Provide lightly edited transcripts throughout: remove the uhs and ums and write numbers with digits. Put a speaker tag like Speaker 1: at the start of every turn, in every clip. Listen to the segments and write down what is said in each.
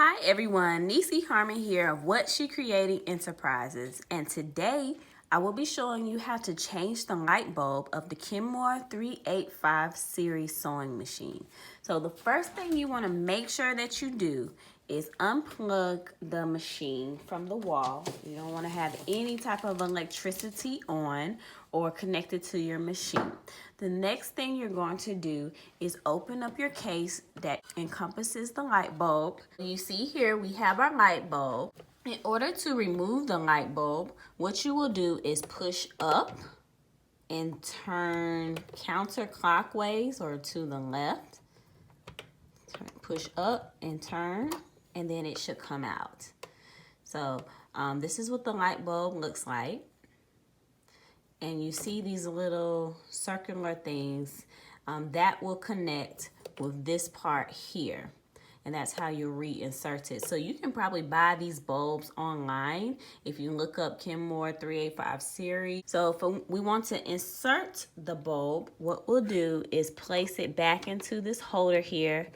Speaker 1: Hi everyone, Nisi Harmon here of What She Creating Enterprises, and today I will be showing you how to change the light bulb of the Kenmore 385 series sewing machine. So the first thing you want to make sure that you do is unplug the machine from the wall. You don't want to have any type of electricity on or connected to your machine. The next thing you're going to do is open up your case that encompasses the light bulb. You see here we have our light bulb. In order to remove the light bulb, what you will do is push up and turn counterclockwise or to the left. Push up and turn, and then it should come out. So this is what the light bulb looks like. And you see these little circular things that will connect with this part here. And that's how you reinsert it. So you can probably buy these bulbs online if you look up Kenmore 385 series. So if we want to insert the bulb, what we'll do is place it back into this holder here.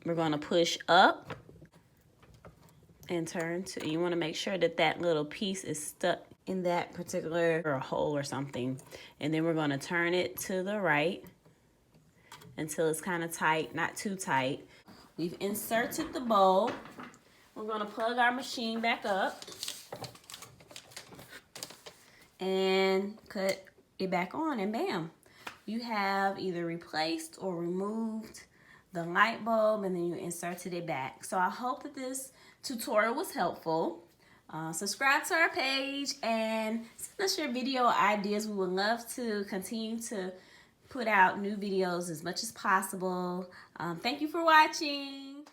Speaker 1: We're going to push up and turn to, you want to make sure that that little piece is stuck in that particular hole or something. And then we're going to turn it to the right until it's kind of tight, not too tight. We've inserted the bulb. We're going to plug our machine back up and cut it back on, and bam, you have either replaced or removed the light bulb, and then you inserted it back. So I hope that this tutorial was helpful. Subscribe to our page and send us your video ideas. We would love to continue to put out new videos as much as possible. Thank you for watching.